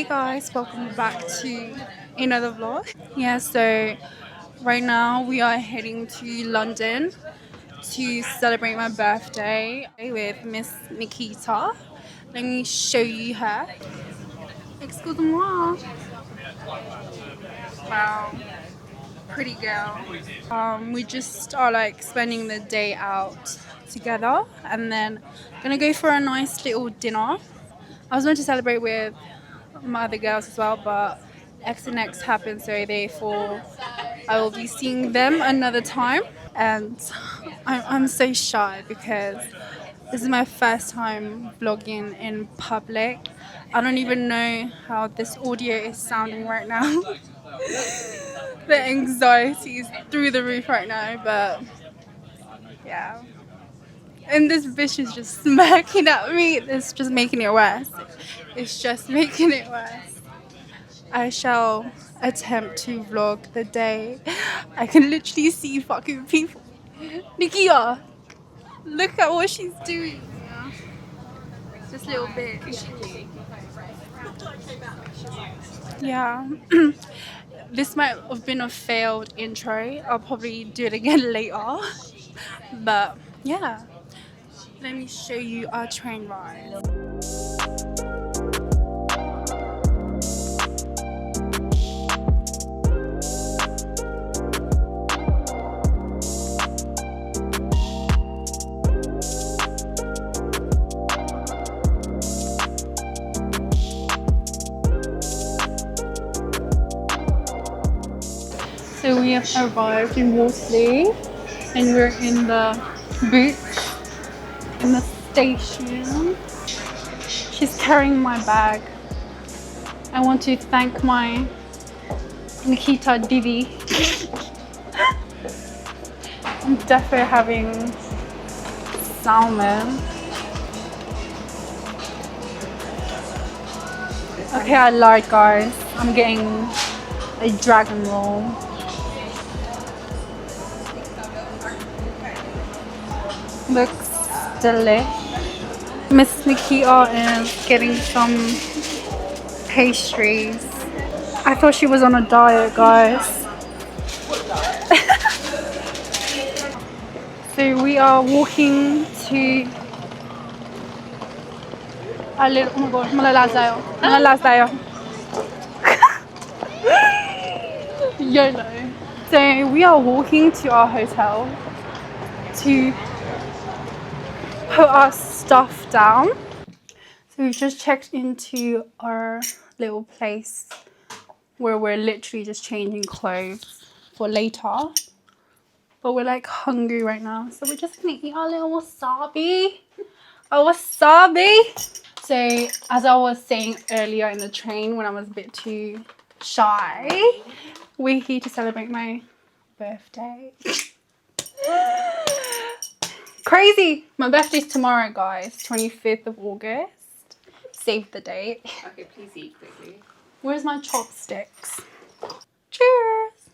Guys, welcome back to another vlog. Yeah, so right now we are heading to London to celebrate my birthday with Miss Nikita. Let me show you her. Excuse-moi. Wow, pretty girl. We just are like spending the day out together and then gonna go for a nice little dinner. I was going to celebrate with my other girls as well, but X and X happened, so therefore I will be seeing them another time. And I'm so shy because this is my first time vlogging in public. I don't even know how this audio is sounding right now. The anxiety is through the roof right now, but yeah. And this bitch is just smacking at me. It's just making it worse. It's just making it worse. I shall attempt to vlog the day. I can literally see fucking people. Nikia, look at what she's doing. This little bitch. Yeah. This might have been a failed intro. I'll probably do it again later. But yeah. Let me show you our train ride. So we have arrived in Wolseley and we're in the booth in the station. She's carrying my bag. I want to thank my Nikita Didi. I'm definitely having salmon. Okay, I lied, guys. I'm getting a dragon roll. Looks delish. Miss Nikita is getting some pastries. I thought she was on a diet, guys. So we are walking to a little. Oh my god, malalas tayo. YOLO. So we are walking to our hotel to put our stuff down. So we've just checked into our little place where we're literally just changing clothes for later. But we're like hungry right now, so we're just gonna eat our little wasabi. A wasabi. So as I was saying earlier in the train when I was a bit too shy, we're here to celebrate my birthday. Crazy! My birthday's tomorrow, guys. 25th of August. Save the date. Okay, please eat quickly. Where's my chopsticks? Cheers!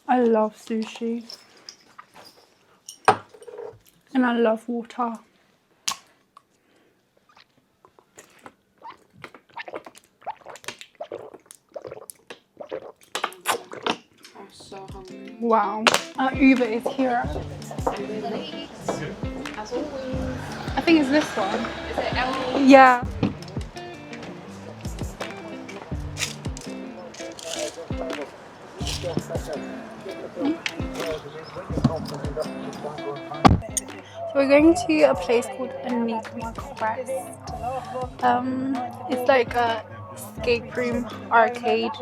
I love sushi. And I love water. I'm so hungry. Wow. Our Uber is here. We're late. As always. I think it's this one. Is it L? Yeah. So we're going to a place called Enigma Quest. It's like a escape room arcade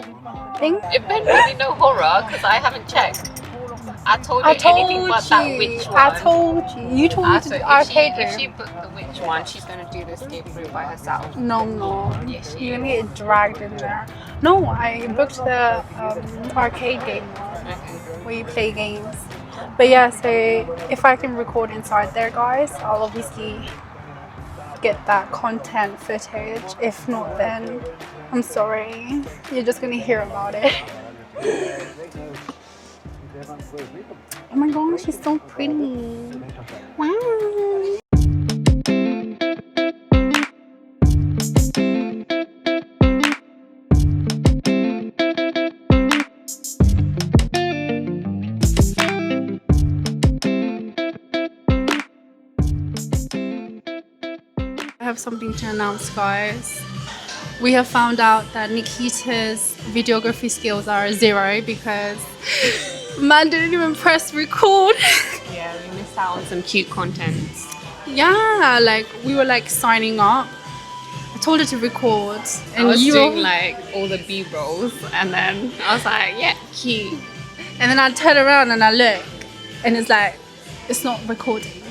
thing. It better be no horror because I haven't checked. I told you anything but that witch one. I told you. You told me to do arcade room. If she booked the witch one, she's gonna do the escape room by herself. No. Yes, she You're gonna get dragged in there. No, I booked the arcade game Okay. where you play games. But yeah, so if I can record inside there, guys, I'll obviously get that content footage. If not, then I'm sorry. You're just gonna hear about it. Oh my gosh, she's so pretty. Wow. I have something to announce, guys. We have found out that Nikita's videography skills are 0 because man didn't even press record. Yeah, we missed out on some cute contents. Yeah, like we were like signing up. I told her to record, and I was you doing like all the B-rolls, and then I was like, yeah, cute. and then I turn around and I look, and it's like it's not recording.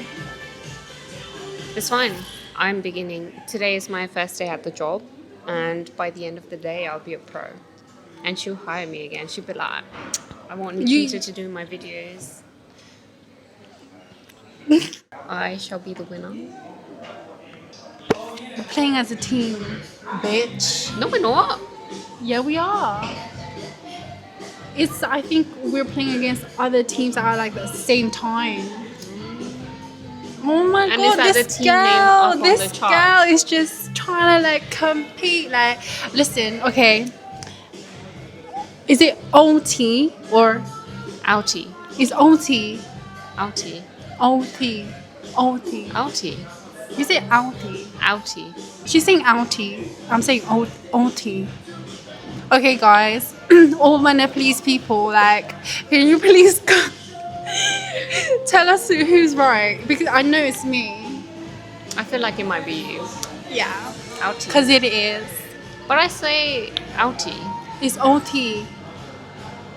It's fine. I'm beginning. Today is my first day at the job, and by the end of the day, I'll be a pro. And she'll hire me again. She'll be like, I want Nikita to do my videos. I shall be the winner. We're playing as a team, bitch. No, we're not. Yeah, we are. I think we're playing against other teams that are like the same time. Oh my And god, is that this the team name up on the girl chart? is just trying to like compete. Like, listen, okay. Is it OT or Outie. is OT? Outie. OT. OT. Outie. You say OT. Outie. She's saying OT. I'm saying OT. Okay, guys. All my Nepalese people, like, can you please tell us who's right? Because I know it's me. I feel like it might be you. Yeah. Outie. Because it is. But I say outie. It's OT.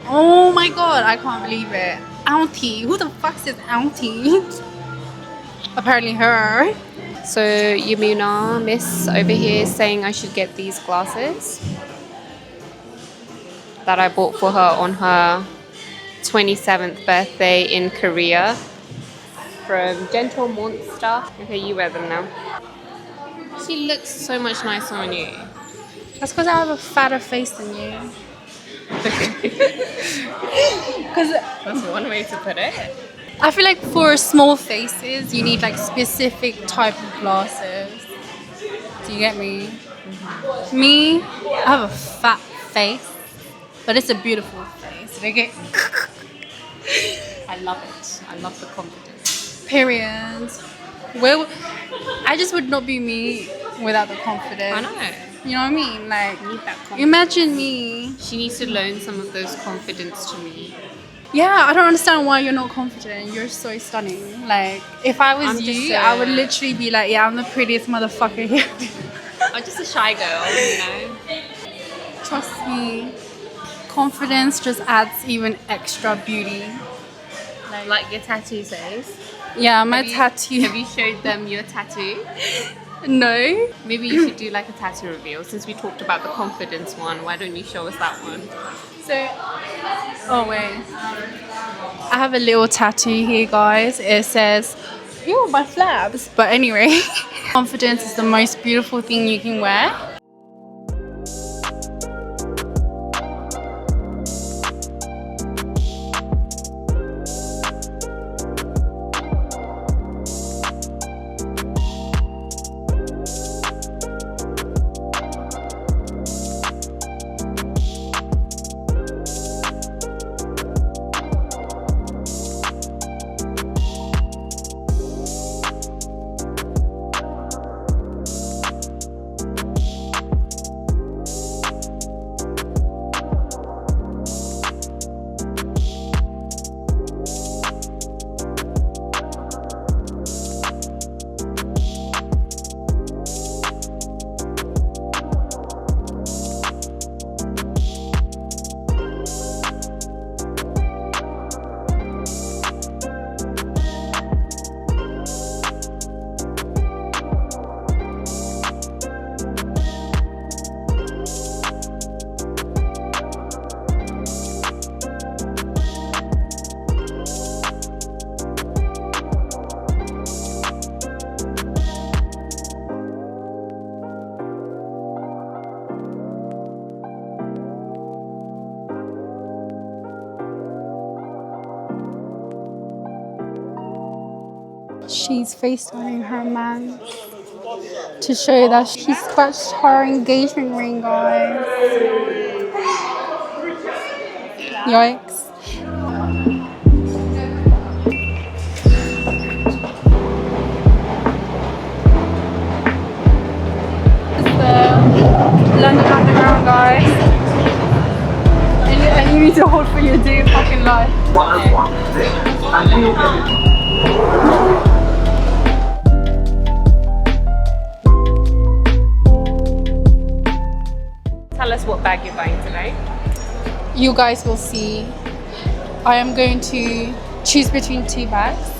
Oh my god, I can't believe it. Auntie. Who the fuck says auntie? Apparently her. So Yamuna, Miss over here, is saying I should get these glasses that I bought for her on her 27th birthday in Korea from Gentle Monster. Okay, you wear them now. She looks so much nicer on you. That's because I have a fatter face than you. Because That's one way to put it. I feel like for small faces, you need like specific type of glasses. Do you get me? Mm-hmm. Me, I have a fat face, but it's a beautiful face. Okay? I love it. I love the confidence. Period. Well, I just would not be me without the confidence. I know. You know what I mean? Like, I need that confidence. imagine me. She needs to loan some of those confidence to me. Yeah, I don't understand why you're not confident. You're so stunning. Like, if I was I'm just you, I would literally be like, yeah, I'm the prettiest motherfucker here. I'm just a shy girl, you know. Trust me, confidence just adds even extra beauty. Like your tattoo says. Yeah, my Have you tattoo. showed them your tattoo? No. Maybe you should do like a tattoo reveal. Since we talked about the confidence one, why don't you show us that one? So, oh wait. I have a little tattoo here, guys. It says, ew, my flaps. But anyway, confidence is the most beautiful thing you can wear. she's FaceTiming her man to show that she scratched her engagement ring, guys. Yikes. It's the London Underground, guys. And you need to hold for your dear fucking life. Tell us what bag you're buying today. You guys will see. I am going to choose between 2 bags,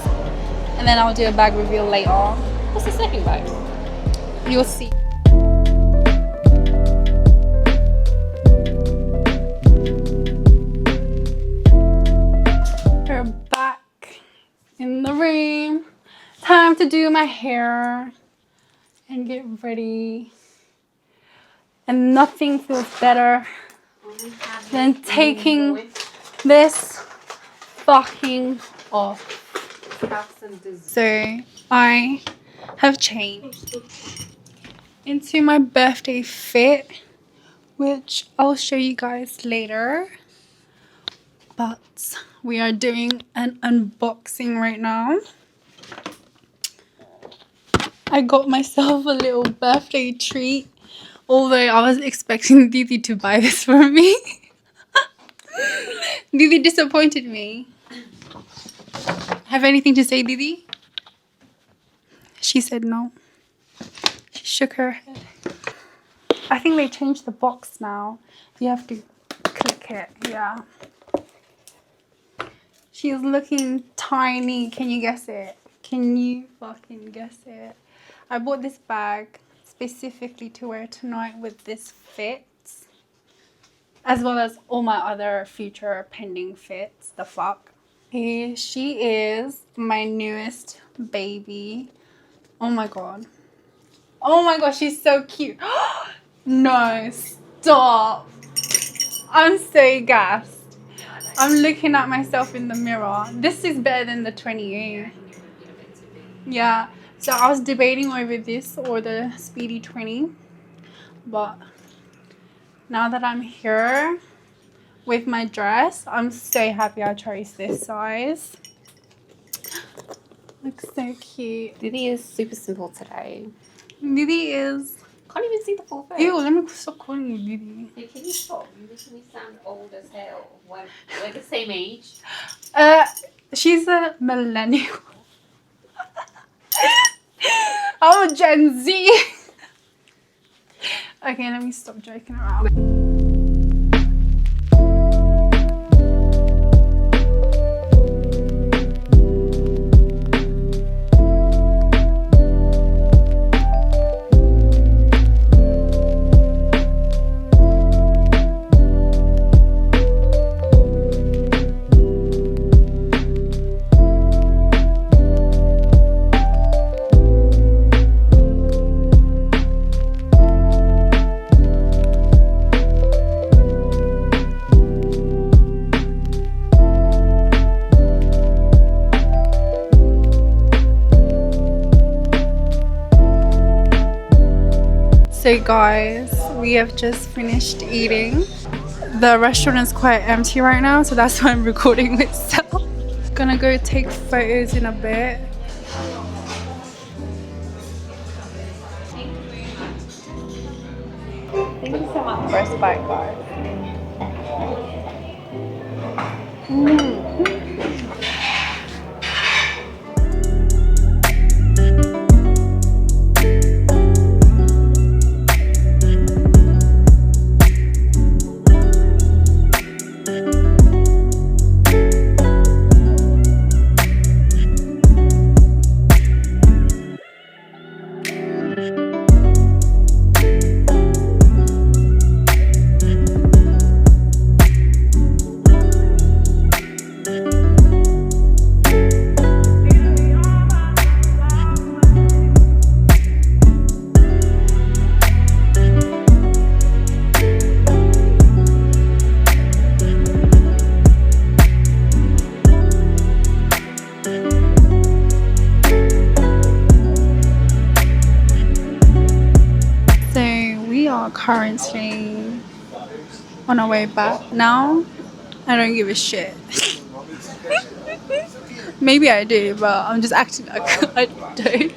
and then I'll do a bag reveal later. What's the second bag? You'll see. We're back in the room. Time to do my hair and get ready. And nothing feels better than taking this fucking off. So I have changed into my birthday fit, which I'll show you guys later. But we are doing an unboxing right now. I got myself a little birthday treat, although I was expecting Didi to buy this for me. Didi disappointed me. Have anything to say, Didi? She said no. She shook her head. I think they changed the box now. You have to click it. Yeah. She's looking tiny. Can you guess it? Can you fucking guess it? I bought this bag specifically to wear tonight with this fit, as well as all my other future pending fits. The fuck. Here she is, my newest baby. Oh my god. Oh my god, she's so cute. No, stop. I'm so gassed. I'm looking at myself in the mirror. This is better than the 28. Yeah, so I was debating over this or the Speedy 20. But now that I'm here with my dress, I'm so happy I chose this size. Looks so cute. Didi is super simple today. Didi is... Can't even see the full face. Ew, let me stop calling you Didi. Hey, can you stop? You're making me sound old as hell. We're the same age. She's a millennial. I'm a Gen Z. Okay, let me stop joking around. So guys, we have just finished eating. The restaurant is quite empty right now, so that's why I'm recording myself. Gonna go take photos in a bit. Thank you so much. First bite, guys. are currently on our way back. Now, I don't give a shit. Maybe I do, but I'm just acting like I don't.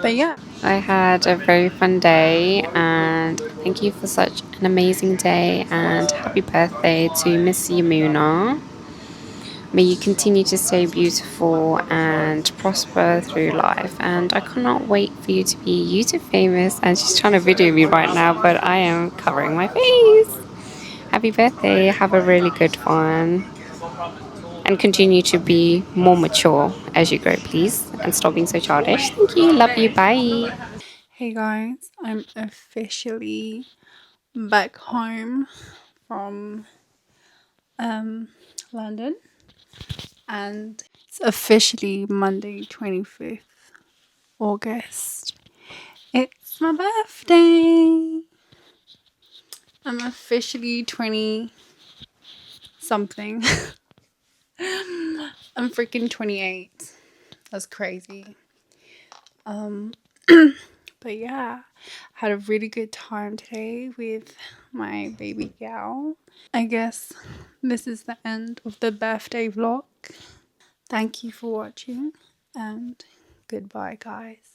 But yeah. I had a very fun day, and thank you for such an amazing day, and happy birthday to Miss Yamuna. May you continue to stay beautiful and prosper through life. And I cannot wait for you to be YouTube famous. And she's trying to video me right now, but I am covering my face. Happy birthday. Have a really good one. And continue to be more mature as you grow, please. And stop being so childish. Thank you. Love you. Bye. Hey guys, I'm officially back home from London, and it's officially Monday 25th August. It's my birthday. I'm officially 20 something. I'm freaking 28. That's crazy. But yeah, had a really good time today with my baby gal. I guess this is the end of the birthday vlog. Thank you for watching, and goodbye, guys.